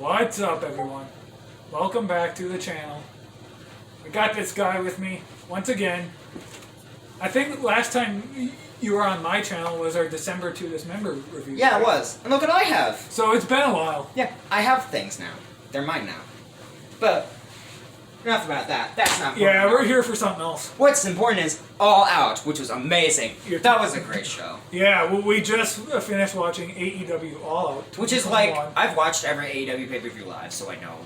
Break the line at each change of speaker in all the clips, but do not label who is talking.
What's up, everyone? Welcome back to the channel. I got this guy with me once again. I think last time you were on my channel was our December to Dismember review.
Yeah, it was. And look what I have.
So it's been a while.
Yeah, I have things now. They're mine now. But enough about that. That's not important.
Yeah, we're here for something else.
What's important is All Out, which was amazing. That was a great show.
Yeah, well, we just finished watching AEW All Out.
Which is like, I've watched every AEW pay-per-view live, so I know.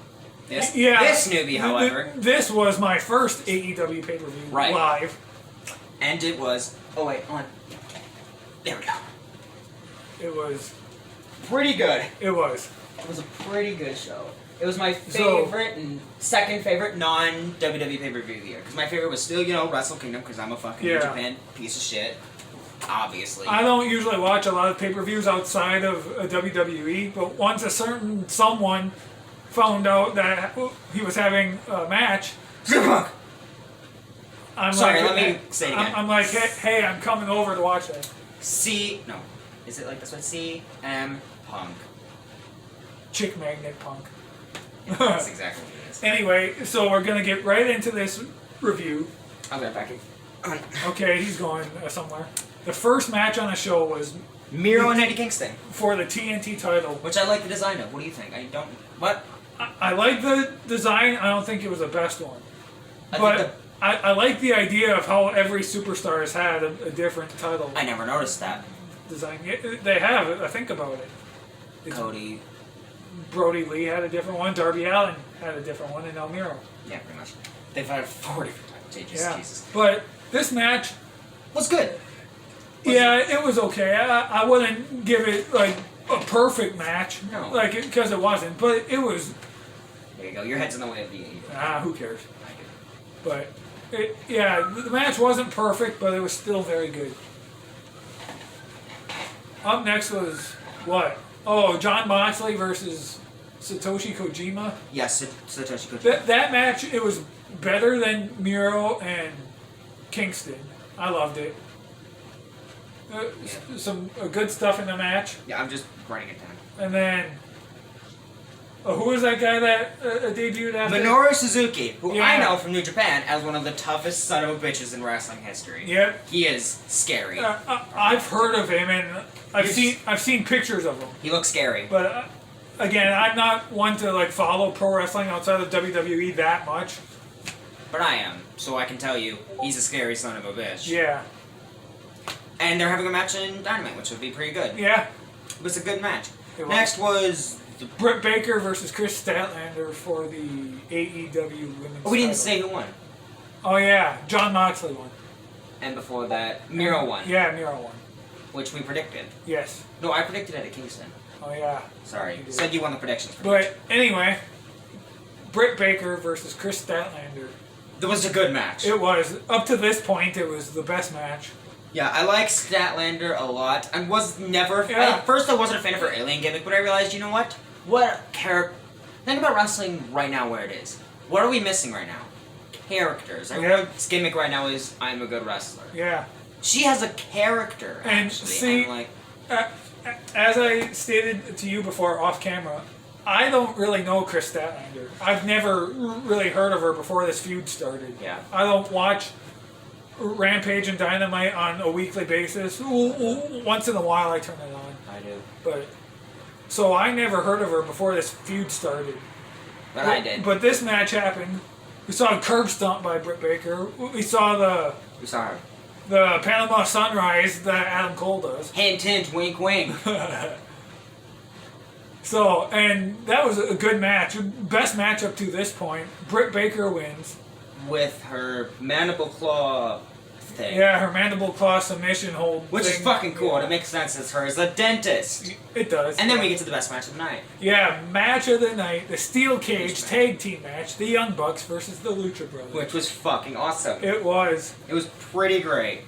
This newbie, however.
This was my first AEW pay-per-view live.
And it was... Oh, wait, hold on. There we go.
It was...
pretty good.
It was.
It was a pretty good show. It was my favorite and second favorite non-WWE pay-per-view year. Because my favorite was still, Wrestle Kingdom, because I'm a fucking New Japan piece of shit. Obviously.
I don't usually watch a lot of pay-per-views outside of WWE, but once a certain someone found out that he was having a match...
Let me say it again.
I'm like, hey, I'm coming over to watch that.
No. Is it like this one? CM Punk.
Chick Magnet Punk.
Yeah, that's exactly what it is.
Anyway, so we're going to get right into this review.
I'll be right back.
Okay, he's going somewhere. The first match on the show was...
Miro and Eddie Kingston. For
the TNT title.
Which I like the design of. What do you think? What?
I like the design. I don't think it was the best one. I like the idea of how every superstar has had a different title.
I never noticed that.
Design. They have. I think about it.
Cody.
Brody Lee had a different one. Darby Allin had a different one, and El Miro.
Yeah, pretty much. They've had 4 different titles.
Yeah.
Jesus.
But this match
was good.
It was okay. I wouldn't give it like a perfect match.
No.
Because it wasn't. But it was.
There you go. Your head's in the way of the
who cares?
I do.
But the match wasn't perfect, but it was still very good. Up next was what? Oh, Jon Moxley versus Satoshi Kojima.
Yes, Satoshi Kojima.
That match, it was better than Miro and Kingston. I loved it. Some good stuff in the match.
Yeah, I'm just writing it down.
And then, who was that guy that debuted after?
Minoru Suzuki, who I know from New Japan as one of the toughest son of a bitches in wrestling history.
Yep.
He is scary.
I've heard of him, and I've seen pictures of him.
He looks scary.
But again, I'm not one to follow pro wrestling outside of WWE that much.
But I am, so I can tell you, he's a scary son of a bitch.
Yeah.
And they're having a match in Dynamite, which would be pretty good.
Yeah.
It was a good match. Next was...
Britt Baker versus Chris Statlander for the AEW Women's
we didn't
title.
say who won.
Oh yeah, Jon Moxley won.
And before that, Miro won.
Yeah, Miro won.
Which we predicted.
Yes.
No, I predicted Eddie Kingston.
Oh yeah.
Sorry. You said you won the predictions.
But anyway, Britt Baker versus Chris Statlander.
It was a good match.
It was. Up to this point, it was the best match.
Yeah, I like Statlander a lot, and was never...
Yeah.
At first I wasn't a fan of her alien gimmick, but I realized, you know what? What character... Think about wrestling right now where it is. What are we missing right now? Characters. Everyone's gimmick right now is, I'm a good wrestler.
Yeah.
She has a character,
and
actually.
See,
and
as I stated to you before off camera, I don't really know Chris Statlander. I've never really heard of her before this feud started.
Yeah.
I don't watch Rampage and Dynamite on a weekly basis. Once in a while I turn it on.
I do.
So I never heard of her before this feud started.
But I did.
But this match happened. We saw a curb stomp by Britt Baker. We saw her. The Panama Sunrise that Adam Cole does.
Hint, hint, wink, wink.
So, and that was a good match. Best match up to this point. Britt Baker wins.
With her mandible claw thing.
Yeah, her mandible claw submission hold
Which is fucking cool. It makes sense as her as a dentist.
It does.
And then we get to the best match of the night.
Yeah, match of the night. The Steel Cage tag team match. The Young Bucks versus the Lucha Brothers.
Which was fucking awesome.
It was.
It was pretty great.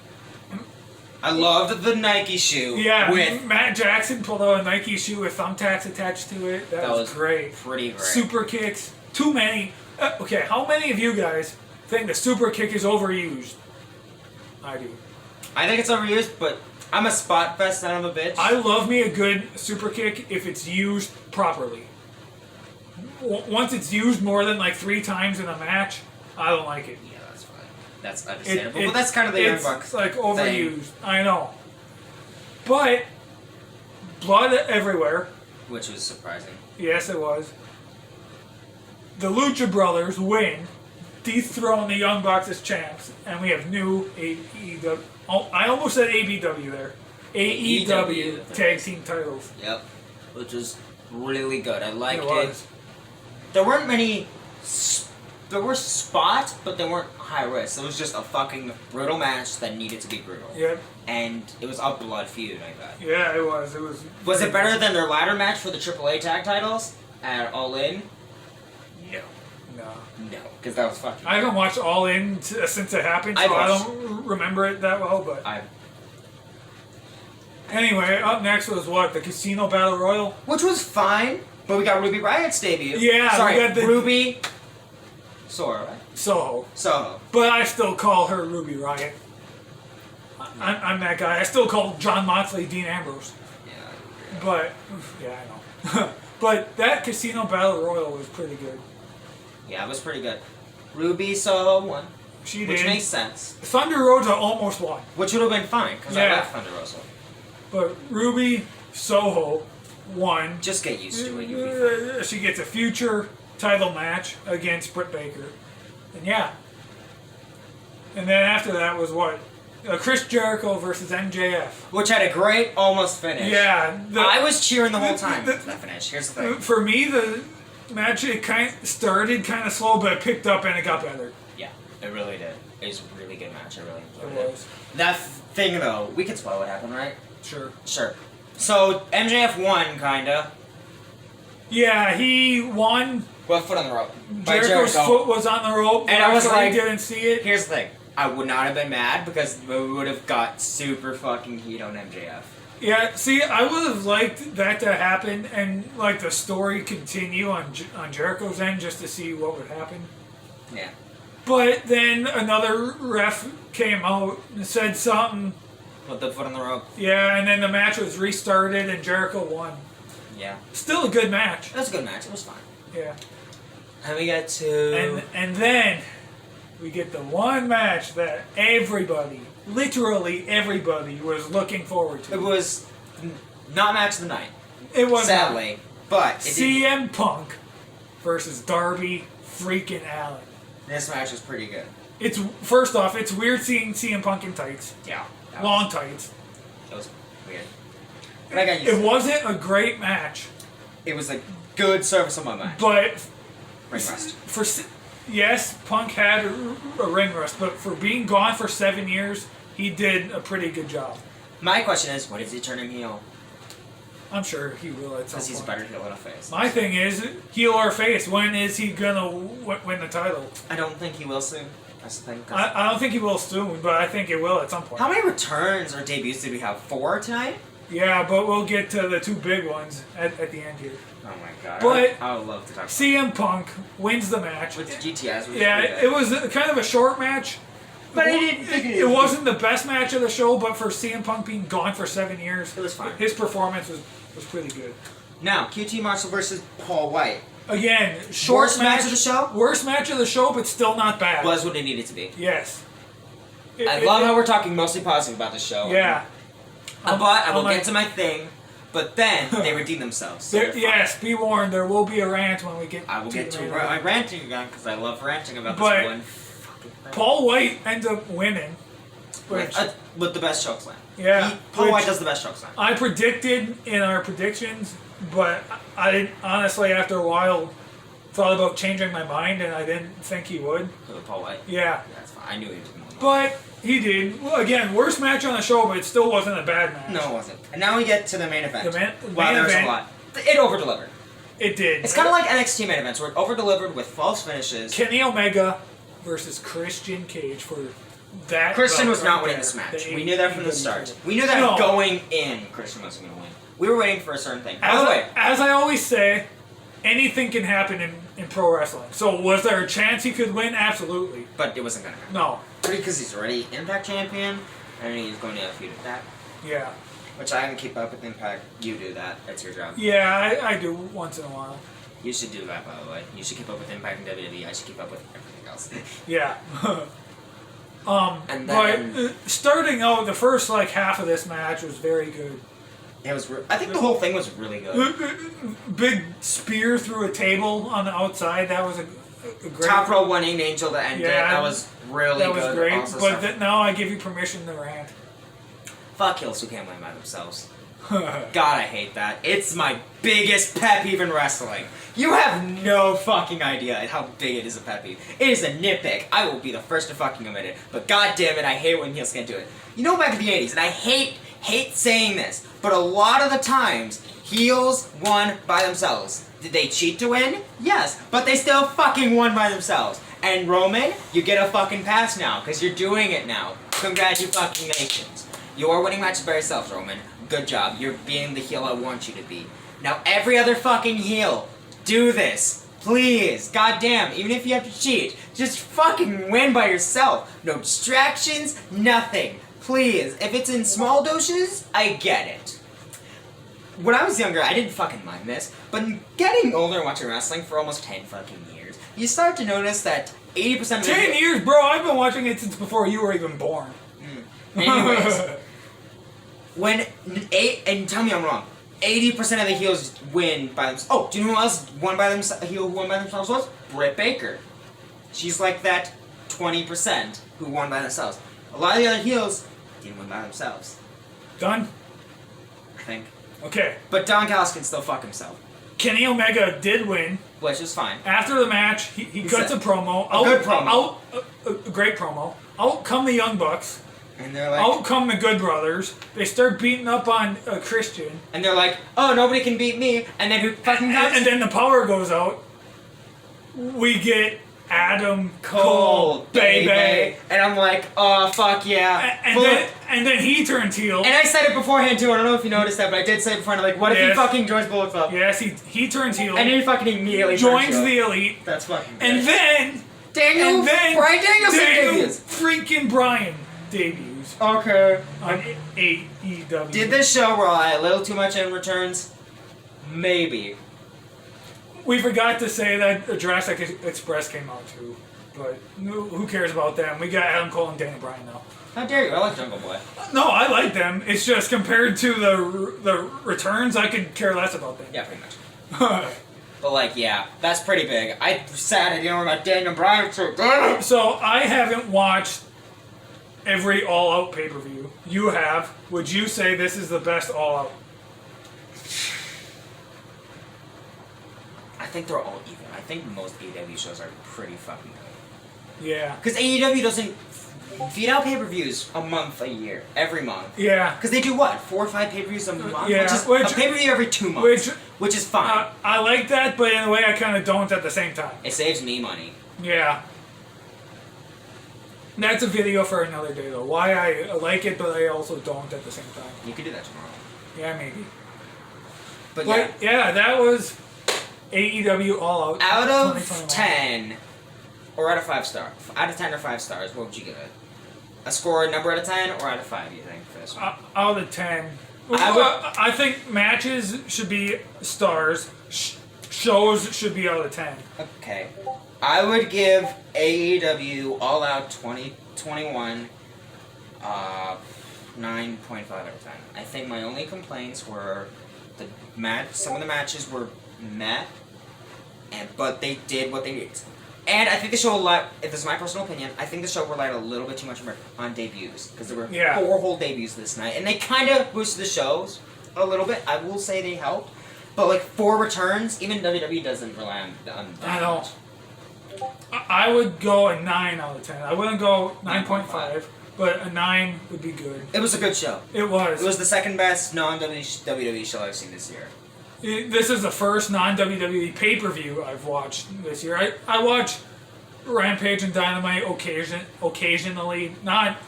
I loved the Nike shoe.
Yeah, Matt Jackson pulled out a Nike shoe with thumbtacks attached to it. That was great.
Pretty great.
Super kicks. Too many. Okay, how many of you guys think the super kick is overused? I do.
I think it's overused, but I'm a spot fest son of a bitch.
I love me a good super kick if it's used properly. once it's used more than like 3 times in a match, I don't like it.
Yeah, that's fine. That's understandable. But that's kind of the Young Bucks.
It's like overused. I know. But blood everywhere.
Which was surprising.
Yes, it was. The Lucha Brothers win, dethrone the Young Bucks as champs, and we have new AEW. Oh, I almost said ABW there. AEW tag team titles.
Yep. Which was really good. I liked
It
it.
was.
There weren't many. There were spots, but they weren't high risk. It was just a fucking brutal match that needed to be brutal.
Yep.
And it was a blood feud, I bet.
Yeah, it was. It was.
Was it better than their ladder match for the AAA tag titles at All In? No.
No.
No, because that was fucking.
I haven't watched All In since it happened, so I don't remember it that well. But anyway, up next was what, the Casino Battle Royal,
which was fine, but we got Ruby Riot's debut.
Yeah,
sorry,
we got the
Ruby. Sora, right? Soho.
But I still call her Ruby Riot. I'm that guy. I still call John Moxley Dean Ambrose.
Yeah.
But yeah, I know. But that Casino Battle Royal was pretty good.
Yeah, it was pretty good. Ruby Soho won.
She did.
Which makes sense.
Thunder Rosa almost won.
Which would have been fine, because I like Thunder Rosa.
But Ruby Soho won.
Just get used to it. You'll be fine.
She gets a future title match against Britt Baker. And yeah. And then after that was what? Chris Jericho versus MJF.
Which had a great almost finish.
Yeah.
I was cheering the whole time for that finish. Here's the thing.
For me, the match, it kind of started kind of slow, but it picked up and it got better.
Yeah, it really did. It was a really good match. I really enjoyed
It
it.
was.
That thing, though, we can spoil what happened, right?
Sure.
So, MJF won, kinda.
Yeah, he won.
Well, foot on the rope. By
Jericho's
Jericho.
foot was on the rope.
And I was like,
didn't see it.
Here's the thing. I would not have been mad because we would have got super fucking heat on MJF.
Yeah, see, I would have liked that to happen and like the story continue on Jericho's end just to see what would happen.
Yeah.
But then another ref came out and said something.
Put the foot on the rope.
Yeah, and then the match was restarted and Jericho won.
Yeah.
Still a good match.
It was a good match. It was fine.
Yeah.
And we got to...
And then we get the one match that everybody, literally everybody, was looking forward to.
It was not match of the night.
It was
sadly, but it
CM Punk versus Darby freaking Allin.
This match was pretty good.
It's first off, it's weird seeing CM Punk in tights.
Yeah.
Long tights.
It was weird. But I got used to
it. wasn't a great match.
It was a good serviceable match.
But
ring rust.
Yes, Punk had a ring rust, but for being gone for 7 years, he did a pretty good job.
My question is, when does he turn him heel?
I'm sure he will at some point.
Because he's a better heel than a face.
My thing is, heel or face, when is he gonna win the title?
I don't think he will soon. That's the thing.
I don't think he will soon, but I think it will at some point.
How many returns or debuts did we have? 4 tonight?
Yeah, but we'll get to the 2 big ones at the end here.
Oh my god.
But
I would love to talk about
CM Punk wins the match.
with GTS.
Yeah, it was kind of a short match.
But it
wasn't the best match of the show, but for CM Punk being gone for 7 years,
it was fine.
His performance was pretty good.
Now, QT Marshall versus Paul White.
Again, short
Worst match of the show?
Worst match of the show, but still not bad.
Was what it needed to be.
Yes.
I love how we're talking mostly positive about the show.
Yeah.
But I will get to my thing. But then they redeem themselves. So
yes, be warned. There will be a rant when we get.
I will get to my ranting again because I love ranting about this one fucking thing.
Paul White ends up winning
with the best chokeslam.
Yeah,
Paul White does the best chokeslam.
I predicted in our predictions, but I didn't honestly. After a while, thought about changing my mind, and I didn't think he would.
Paul White.
Yeah,
that's fine. I knew he was going to win.
But he did. Well, again, worst match on the show, but it still wasn't a bad match.
No, it wasn't. And now we get to the main event.
The main
there was
event,
a lot. It over-delivered.
It did.
It's kind of like NXT main events where it over-delivered with false finishes.
Kenny Omega versus Christian Cage for that.
Christian was not winning this match. We knew that from the start. We knew that going in, Christian wasn't going to win. We were waiting for a certain thing. By the way,
as I always say, anything can happen in pro wrestling. So was there a chance he could win? Absolutely.
But it wasn't going to happen.
No.
Because he's already Impact champion, and he's going to feud with that.
Yeah.
Which I can keep up with Impact. You do that. That's your job.
Yeah, I do once in a while.
You should do that, by the way. You should keep up with Impact and WWE. I should keep up with everything else.
Yeah.
And
but
then
starting out, the first like half of this match was very good.
it was. I think the whole thing was really good.
Big spear through a table on the outside. That was a great.
Top row 1-8 angel to end it.
Yeah,
That was really
That
good.
was great.
Also
But now I give you permission to rant.
fuck heels who can't win by themselves. God, I hate that. It's my biggest pet peeve in wrestling. You have no fucking idea how big it is a pet peeve. It is a nitpick. I will be the first to fucking admit it. But god damn it, I hate when heels can't do it. You know, back in the 80s, and I hate saying this, but a lot of the times, heels won by themselves. Did they cheat to win? Yes, but they still fucking won by themselves. And Roman, you get a fucking pass now, because you're doing it now. Congratulations. You're winning matches by yourself, Roman. Good job. You're being the heel I want you to be. Now every other fucking heel, do this. Please. Goddamn. Even if you have to cheat, just fucking win by yourself. No distractions, nothing. Please. If it's in small doses, I get it. When I was younger, I didn't fucking mind this, but getting older and watching wrestling for almost 10 fucking years, you start to notice that 80% of
10 years, bro. I've been watching it since before you were even born.
Anyways, and tell me I'm wrong, 80% of the heels win by themselves. Oh, do you know who else won by themselves? Heel who won by themselves was Britt Baker. She's like that 20% who won by themselves. A lot of the other heels didn't win by themselves.
Done?
I think.
Okay.
But Don Callis can still fuck himself,
Kenny Omega did win.
which is fine.
After the match, he cuts a promo.
good promo.
A great promo. Out come the Young Bucks.
And they're like,
Out come the Good Brothers. They start beating up on Christian.
oh, nobody can beat me. And then who fucking comes?
And then the power goes out. We get Adam Cole, baby.
And I'm like, oh, fuck yeah.
And then he turns heel.
And I said it beforehand too. I don't know if you noticed that, but I did say it beforehand. Like, what if he fucking joins Bullet Club?
Yes, he turns heel.
And then he fucking immediately
joins
turns
the Elite.
That's fucking.
And then
Brian Danielson debuts.
Freaking Brian debuts.
Okay.
On AEW.
Did this show rely a little too much in returns? Maybe.
We forgot to say that Jurassic Express came out too, but who cares about them? We got Adam Cole and Daniel Bryan now.
How dare you? I like Jungle Boy.
No, I like them. It's just compared to the returns, I could care less about them.
Yeah, pretty much. But like, yeah, that's pretty big. I'm sad I didn't know about Daniel Bryan too.
So I haven't watched every All Out pay-per-view. You have. Would you say this is the best All Out?
I think they're all even. I think most AEW shows are pretty fucking good.
Yeah.
Because AEW doesn't feed out pay-per-views every month.
Yeah.
Because they do what? 4 or 5 pay-per-views a month?
Yeah.
Which is a pay-per-view every 2 months. Which is fine.
I like that, but in a way I kind of don't at the same time.
It saves me money.
Yeah. That's a video for another day, though. Why I like it, but I also don't at the same time.
You could do that tomorrow.
Yeah, maybe.
But
yeah, that was AEW All Out.
Out of 10, or out of 5 stars, out of 10 or 5 stars, what would you give it? A score, a number out of 10, or out of 5? You think for this one?
Out of 10. I think matches should be stars. Shows should be out of 10.
Okay. I would give AEW All Out 2021 9.5 out of 10. I think my only complaints were some of the matches were meh, but they did what they did. And I think the show if this is my personal opinion, I think the show relied a little bit too much on debuts, because there were 4 whole debuts this night, and they kind of boosted the shows a little bit. I will say they helped, but like 4 returns, even WWE doesn't rely on that.
I don't. I would go a 9 out of 10. I wouldn't go 9.5, but a 9 would be good.
It was a good show.
It was.
It was the second best non-WWE show I've seen this year.
This is the first non-WWE pay-per-view I've watched this year. I watch Rampage and Dynamite occasionally, not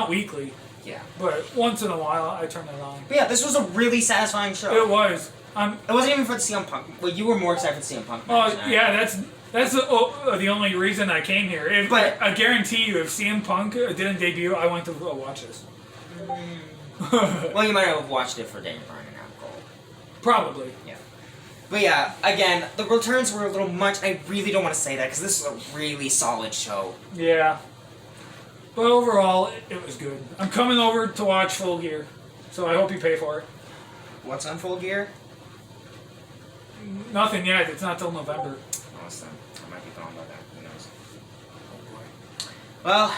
weekly.
Yeah.
But once in a while, I turn it on.
But yeah, this was a really satisfying show.
It was.
It wasn't even for the CM Punk. Well, you were more excited for the CM Punk match.
Oh, yeah, that's the only reason I came here. But I guarantee you, if CM Punk didn't debut, I went to watch this.
Well, you might have watched it for Daniel Bryan and Adam Cole.
Probably.
Yeah. But yeah, again, the returns were a little much. I really don't want to say that because this is a really solid show.
Yeah. But overall, it was good. I'm coming over to watch Full Gear, so I hope you pay for it.
What's on Full Gear?
Nothing yet. It's not till November.
Awesome. I might be gone by then. Who knows?
Oh boy.
Well,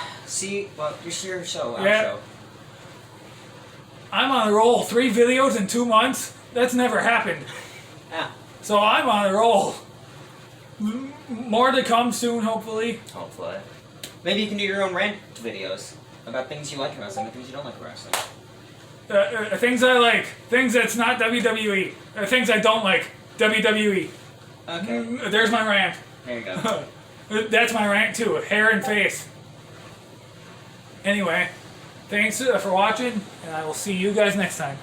it's your show. Our
Yeah.
show.
I'm on a roll. 3 videos in 2 months? That's never happened.
Yeah.
So I'm on a roll. More to come soon, hopefully.
Hopefully. Maybe you can do your own rant videos about things you like in wrestling and things you don't like in wrestling.
Things I like. Things that's not WWE. Things I don't like. WWE.
Okay.
There's my rant.
There you go.
That's my rant too. Hair and face. Anyway, thanks for watching, and I will see you guys next time.